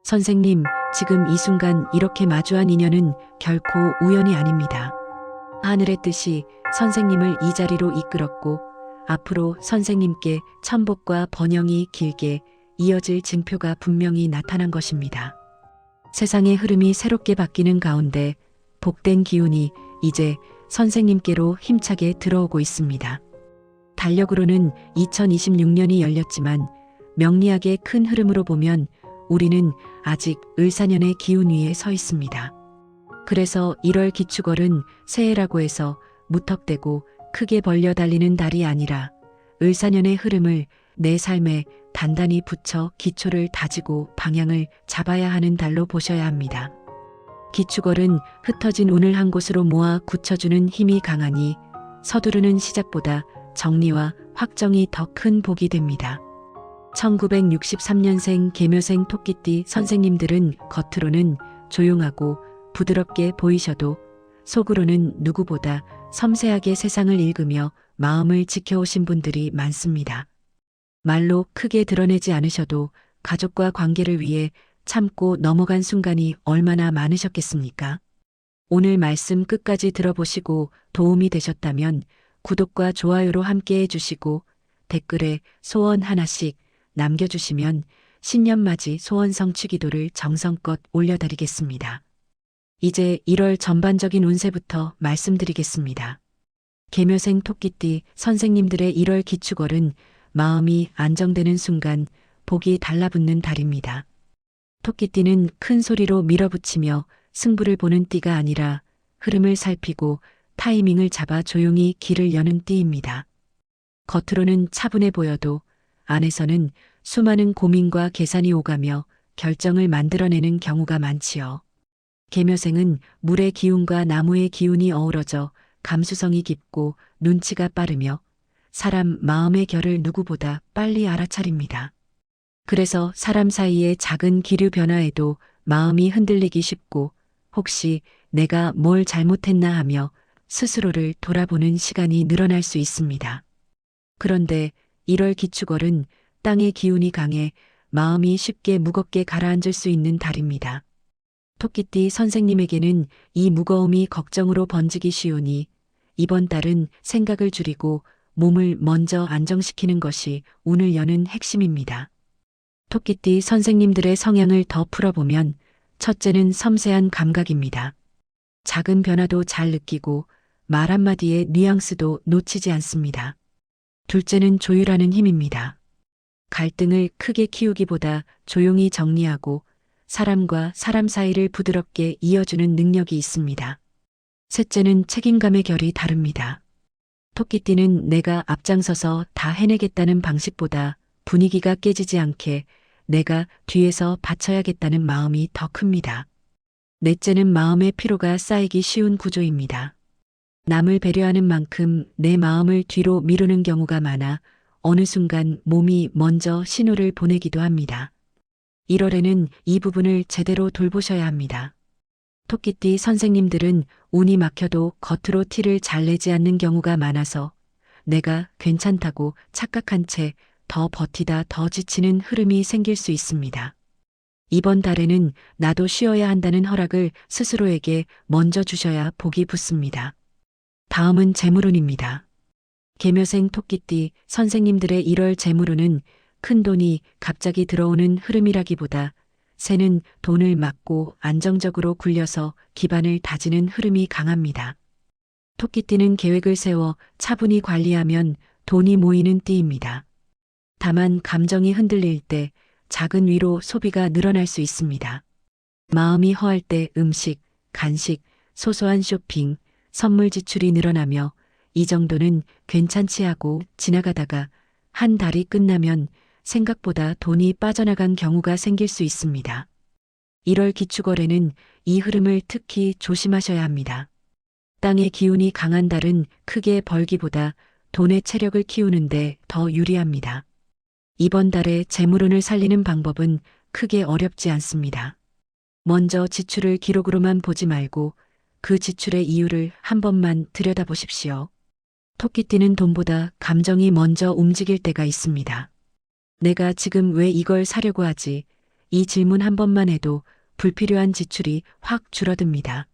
선생님, 지금 이 순간 이렇게 마주한 인연은 결코 우연이 아닙니다. 하늘의 뜻이 선생님을 이 자리로 이끌었고 앞으로 선생님께 천복과 번영이 길게 이어질 징표가 분명히 나타난 것입니다. 세상의 흐름이 새롭게 바뀌는 가운데 복된 기운이 이제 선생님께로 힘차게 들어오고 있습니다. 달력으로는 2026년이 열렸지만 명리학의 큰 흐름으로 보면 우리는 아직 을사년의 기운 위에 서 있습니다. 그래서 1월 기축월은 새해라고 해서 무턱대고 크게 벌려 달리는 달이 아니라 을사년의 흐름을 내 삶에 단단히 붙여 기초를 다지고 방향을 잡아야 하는 달로 보셔야 합니다. 기축월은 흩어진 운을 한 곳으로 모아 굳혀주는 힘이 강하니 서두르는 시작보다 정리와 확정이 더 큰 복이 됩니다. 1963년생 계묘생 토끼띠 선생님들은 겉으로는 조용하고 부드럽게 보이셔도 속으로는 누구보다 섬세하게 세상을 읽으며 마음을 지켜오신 분들이 많습니다. 말로 크게 드러내지 않으셔도 가족과 관계를 위해 참고 넘어간 순간이 얼마나 많으셨겠습니까? 오늘 말씀 끝까지 들어보시고 도움이 되셨다면 구독과 좋아요로 함께 해주시고 댓글에 소원 하나씩 남겨주시면 신년맞이 소원 성취 기도를 정성껏 올려드리겠습니다. 이제 1월 전반적인 운세부터 말씀드리겠습니다. 계묘생 토끼띠 선생님들의 1월 기축월은 마음이 안정되는 순간 복이 달라붙는 달입니다. 토끼띠는 큰 소리로 밀어붙이며 승부를 보는 띠가 아니라 흐름을 살피고 타이밍을 잡아 조용히 길을 여는 띠입니다. 겉으로는 차분해 보여도 안에서는 수많은 고민과 계산이 오가며 결정을 만들어내는 경우가 많지요. 계묘생은 물의 기운과 나무의 기운이 어우러져 감수성이 깊고 눈치가 빠르며 사람 마음의 결을 누구보다 빨리 알아차립니다. 그래서 사람 사이의 작은 기류 변화에도 마음이 흔들리기 쉽고 혹시 내가 뭘 잘못했나 하며 스스로를 돌아보는 시간이 늘어날 수 있습니다. 그런데 1월 기축월은 땅의 기운이 강해 마음이 쉽게 무겁게 가라앉을 수 있는 달입니다. 토끼띠 선생님에게는 이 무거움이 걱정으로 번지기 쉬우니 이번 달은 생각을 줄이고 몸을 먼저 안정시키는 것이 운을 여는 핵심입니다. 토끼띠 선생님들의 성향을 더 풀어보면 첫째는 섬세한 감각입니다. 작은 변화도 잘 느끼고 말 한마디의 뉘앙스도 놓치지 않습니다. 둘째는 조율하는 힘입니다. 갈등을 크게 키우기보다 조용히 정리하고 사람과 사람 사이를 부드럽게 이어주는 능력이 있습니다. 셋째는 책임감의 결이 다릅니다. 토끼띠는 내가 앞장서서 다 해내겠다는 방식보다 분위기가 깨지지 않게 내가 뒤에서 받쳐야겠다는 마음이 더 큽니다. 넷째는 마음의 피로가 쌓이기 쉬운 구조입니다. 남을 배려하는 만큼 내 마음을 뒤로 미루는 경우가 많아 어느 순간 몸이 먼저 신호를 보내기도 합니다. 1월에는 이 부분을 제대로 돌보셔야 합니다. 토끼띠 선생님들은 운이 막혀도 겉으로 티를 잘 내지 않는 경우가 많아서 내가 괜찮다고 착각한 채 더 버티다 더 지치는 흐름이 생길 수 있습니다. 이번 달에는 나도 쉬어야 한다는 허락을 스스로에게 먼저 주셔야 복이 붙습니다. 다음은 재물운입니다. 계묘생 토끼띠 선생님들의 1월 재물운은 큰돈이 갑자기 들어오는 흐름이라기보다 새는 돈을 막고 안정적으로 굴려서 기반을 다지는 흐름이 강합니다. 토끼띠는 계획을 세워 차분히 관리하면 돈이 모이는 띠입니다. 다만 감정이 흔들릴 때 작은 위로 소비가 늘어날 수 있습니다. 마음이 허할 때 음식, 간식, 소소한 쇼핑, 선물 지출이 늘어나며 이 정도는 괜찮지 하고 지나가다가 한 달이 끝나면 생각보다 돈이 빠져나간 경우가 생길 수 있습니다. 1월 기축월에는 이 흐름을 특히 조심하셔야 합니다. 땅의 기운이 강한 달은 크게 벌기보다 돈의 체력을 키우는데 더 유리합니다. 이번 달에 재물운을 살리는 방법은 크게 어렵지 않습니다. 먼저 지출을 기록으로만 보지 말고 그 지출의 이유를 한 번만 들여다보십시오. 토끼띠는 돈보다 감정이 먼저 움직일 때가 있습니다. 내가 지금 왜 이걸 사려고 하지? 이 질문 한 번만 해도 불필요한 지출이 확 줄어듭니다.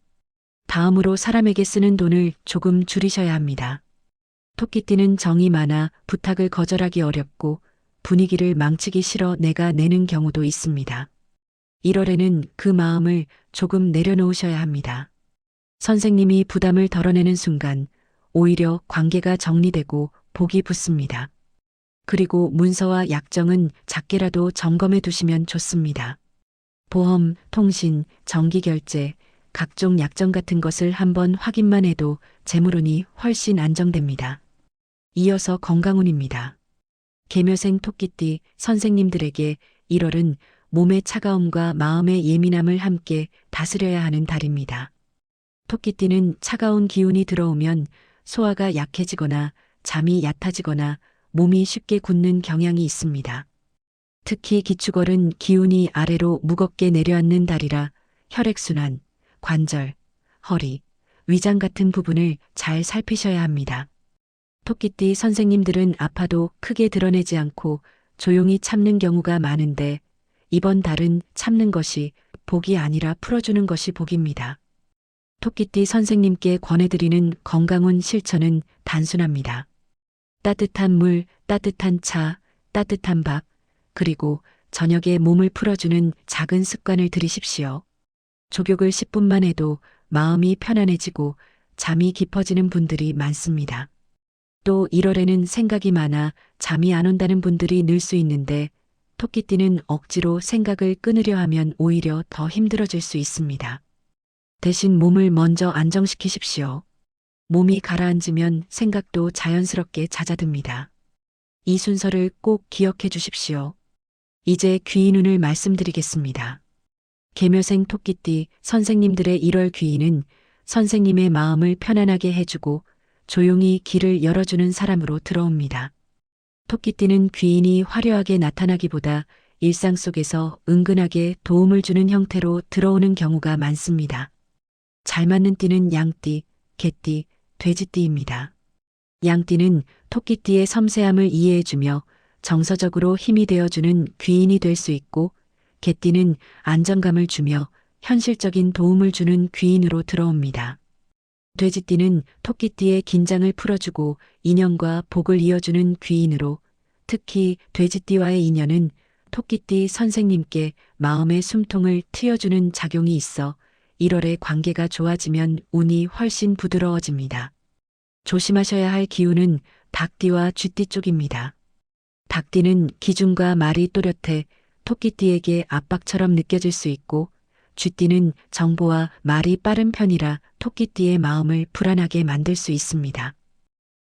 다음으로 사람에게 쓰는 돈을 조금 줄이셔야 합니다. 토끼띠는 정이 많아 부탁을 거절하기 어렵고 분위기를 망치기 싫어 내가 내는 경우도 있습니다. 1월에는 그 마음을 조금 내려놓으셔야 합니다. 선생님이 부담을 덜어내는 순간 오히려 관계가 정리되고 복이 붙습니다. 그리고 문서와 약정은 작게라도 점검해 두시면 좋습니다. 보험, 통신, 정기결제, 각종 약정 같은 것을 한번 확인만 해도 재물운이 훨씬 안정됩니다. 이어서 건강운입니다. 계묘생 토끼띠 선생님들에게 1월은 몸의 차가움과 마음의 예민함을 함께 다스려야 하는 달입니다. 토끼띠는 차가운 기운이 들어오면 소화가 약해지거나 잠이 얕아지거나 몸이 쉽게 굳는 경향이 있습니다. 특히 기축월은 기운이 아래로 무겁게 내려앉는 달이라 혈액순환, 관절, 허리, 위장 같은 부분을 잘 살피셔야 합니다. 토끼띠 선생님들은 아파도 크게 드러내지 않고 조용히 참는 경우가 많은데 이번 달은 참는 것이 복이 아니라 풀어주는 것이 복입니다. 토끼띠 선생님께 권해드리는 건강운 실천은 단순합니다. 따뜻한 물, 따뜻한 차, 따뜻한 밥, 그리고 저녁에 몸을 풀어주는 작은 습관을 들이십시오. 족욕을 10분만 해도 마음이 편안해지고 잠이 깊어지는 분들이 많습니다. 또 1월에는 생각이 많아 잠이 안 온다는 분들이 늘 수 있는데 토끼띠는 억지로 생각을 끊으려 하면 오히려 더 힘들어질 수 있습니다. 대신 몸을 먼저 안정시키십시오. 몸이 가라앉으면 생각도 자연스럽게 잦아듭니다. 이 순서를 꼭 기억해 주십시오. 이제 귀인운을 말씀드리겠습니다. 계묘생 토끼띠 선생님들의 1월 귀인은 선생님의 마음을 편안하게 해주고 조용히 길을 열어주는 사람으로 들어옵니다. 토끼띠는 귀인이 화려하게 나타나기보다 일상 속에서 은근하게 도움을 주는 형태로 들어오는 경우가 많습니다. 잘 맞는 띠는 양띠, 개띠, 돼지띠입니다. 양띠는 토끼띠의 섬세함을 이해해주며 정서적으로 힘이 되어주는 귀인이 될 수 있고 개띠는 안정감을 주며 현실적인 도움을 주는 귀인으로 들어옵니다. 돼지띠는 토끼띠의 긴장을 풀어주고 인연과 복을 이어주는 귀인으로 특히 돼지띠와의 인연은 토끼띠 선생님께 마음의 숨통을 트여주는 작용이 있어 1월에 관계가 좋아지면 운이 훨씬 부드러워집니다. 조심하셔야 할 기운은 닭띠와 쥐띠 쪽입니다. 닭띠는 기준과 말이 또렷해 토끼띠에게 압박처럼 느껴질 수 있고 쥐띠는 정보와 말이 빠른 편이라 토끼띠의 마음을 불안하게 만들 수 있습니다.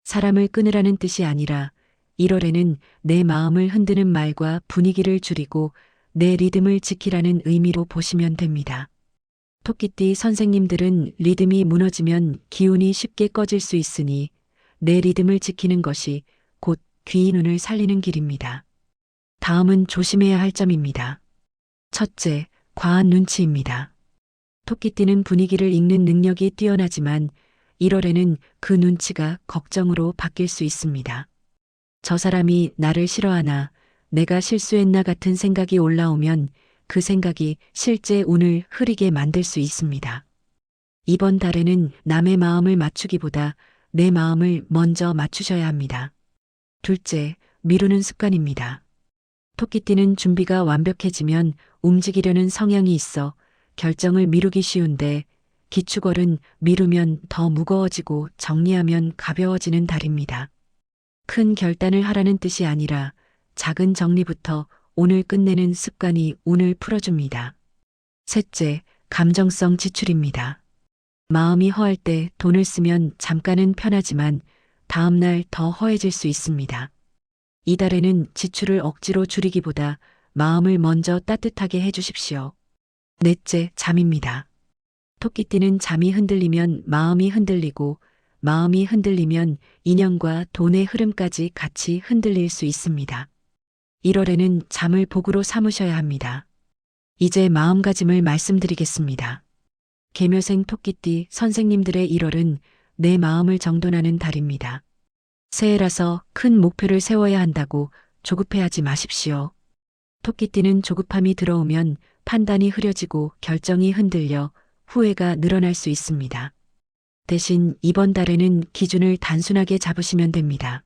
사람을 끊으라는 뜻이 아니라 1월에는 내 마음을 흔드는 말과 분위기를 줄이고 내 리듬을 지키라는 의미로 보시면 됩니다. 토끼띠 선생님들은 리듬이 무너지면 기운이 쉽게 꺼질 수 있으니 내 리듬을 지키는 것이 곧 귀인운을 살리는 길입니다. 다음은 조심해야 할 점입니다. 첫째, 과한 눈치입니다. 토끼띠는 분위기를 읽는 능력이 뛰어나지만 1월에는 그 눈치가 걱정으로 바뀔 수 있습니다. 저 사람이 나를 싫어하나, 내가 실수했나 같은 생각이 올라오면 그 생각이 실제 운을 흐리게 만들 수 있습니다. 이번 달에는 남의 마음을 맞추기보다 내 마음을 먼저 맞추셔야 합니다. 둘째, 미루는 습관입니다. 토끼띠는 준비가 완벽해지면 움직이려는 성향이 있어 결정을 미루기 쉬운데 기축월은 미루면 더 무거워지고 정리하면 가벼워지는 달입니다. 큰 결단을 하라는 뜻이 아니라 작은 정리부터 오늘 끝내는 습관이 운을 풀어줍니다. 셋째, 감정성 지출입니다. 마음이 허할 때 돈을 쓰면 잠깐은 편하지만 다음날 더 허해질 수 있습니다. 이달에는 지출을 억지로 줄이기보다 마음을 먼저 따뜻하게 해주십시오. 넷째, 잠입니다. 토끼띠는 잠이 흔들리면 마음이 흔들리고 마음이 흔들리면 인연과 돈의 흐름까지 같이 흔들릴 수 있습니다. 1월에는 잠을 복으로 삼으셔야 합니다. 이제 마음가짐을 말씀드리겠습니다. 계묘생 토끼띠 선생님들의 1월은 내 마음을 정돈하는 달입니다. 새해라서 큰 목표를 세워야 한다고 조급해하지 마십시오. 토끼띠는 조급함이 들어오면 판단이 흐려지고 결정이 흔들려 후회가 늘어날 수 있습니다. 대신 이번 달에는 기준을 단순하게 잡으시면 됩니다.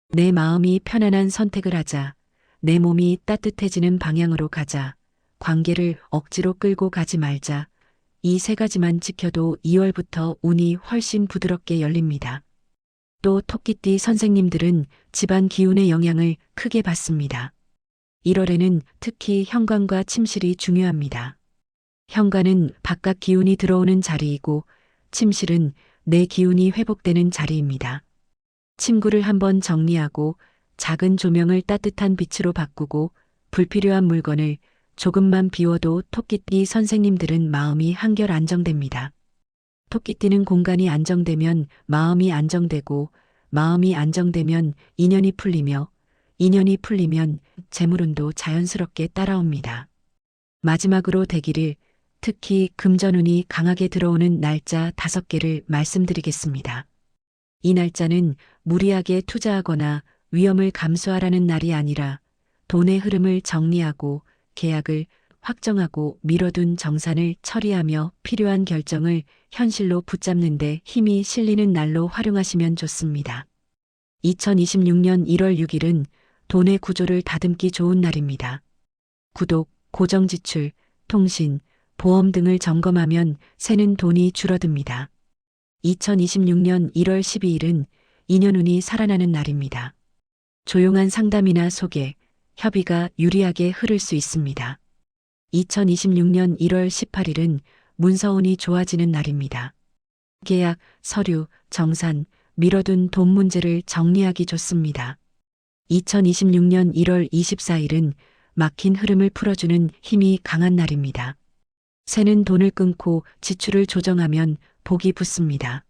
내 마음이 편안한 선택을 하자. 내 몸이 따뜻해지는 방향으로 가자. 관계를 억지로 끌고 가지 말자. 이 세 가지만 지켜도 2월부터 운이 훨씬 부드럽게 열립니다. 또 토끼띠 선생님들은 집안 기운의 영향을 크게 받습니다. 1월에는 특히 현관과 침실이 중요합니다. 현관은 바깥 기운이 들어오는 자리이고 침실은 내 기운이 회복되는 자리입니다. 침구를 한번 정리하고 작은 조명을 따뜻한 빛으로 바꾸고 불필요한 물건을 조금만 비워도 토끼띠 선생님들은 마음이 한결 안정됩니다. 토끼띠는 공간이 안정되면 마음이 안정되고 마음이 안정되면 인연이 풀리며 인연이 풀리면 재물운도 자연스럽게 따라옵니다. 마지막으로 대기를 특히 금전운이 강하게 들어오는 날짜 5개를 말씀드리겠습니다. 이 날짜는 무리하게 투자하거나 위험을 감수하라는 날이 아니라 돈의 흐름을 정리하고 계약을 확정하고 미뤄둔 정산을 처리하며 필요한 결정을 현실로 붙잡는 데 힘이 실리는 날로 활용하시면 좋습니다. 2026년 1월 6일은 돈의 구조를 다듬기 좋은 날입니다. 구독, 고정지출, 통신, 보험 등을 점검하면 새는 돈이 줄어듭니다. 2026년 1월 12일은 인연운이 살아나는 날입니다. 조용한 상담이나 소개, 협의가 유리하게 흐를 수 있습니다. 2026년 1월 18일은 문서운이 좋아지는 날입니다. 계약, 서류, 정산, 미뤄둔 돈 문제를 정리하기 좋습니다. 2026년 1월 24일은 막힌 흐름을 풀어주는 힘이 강한 날입니다. 새는 돈을 끊고 지출을 조정하면 복이 붙습니다.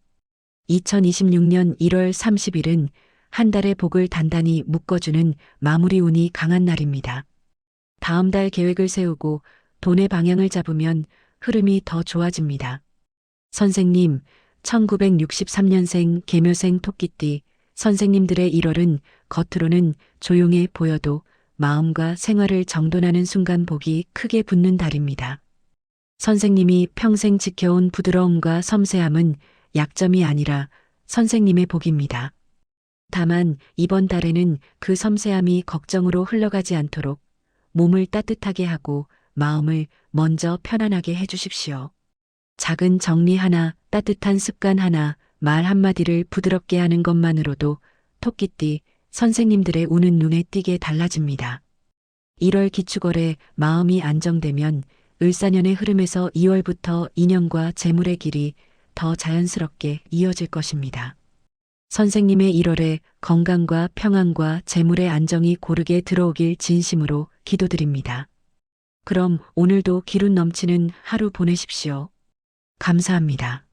2026년 1월 30일은 한 달의 복을 단단히 묶어주는 마무리 운이 강한 날입니다. 다음 달 계획을 세우고 돈의 방향을 잡으면 흐름이 더 좋아집니다. 선생님, 1963년생 계묘생 토끼띠 선생님들의 1월은 겉으로는 조용해 보여도 마음과 생활을 정돈하는 순간 복이 크게 붙는 달입니다. 선생님이 평생 지켜온 부드러움과 섬세함은 약점이 아니라 선생님의 복입니다. 다만 이번 달에는 그 섬세함이 걱정으로 흘러가지 않도록 몸을 따뜻하게 하고 마음을 먼저 편안하게 해주십시오. 작은 정리 하나, 따뜻한 습관 하나, 말 한마디를 부드럽게 하는 것만으로도 토끼띠 선생님들의 운은 눈에 띄게 달라집니다. 1월 기축월에 마음이 안정되면 을사년의 흐름에서 2월부터 인연과 재물의 길이 더 자연스럽게 이어질 것입니다. 선생님의 1월에 건강과 평안과 재물의 안정이 고르게 들어오길 진심으로 기도드립니다. 그럼 오늘도 기운 넘치는 하루 보내십시오. 감사합니다.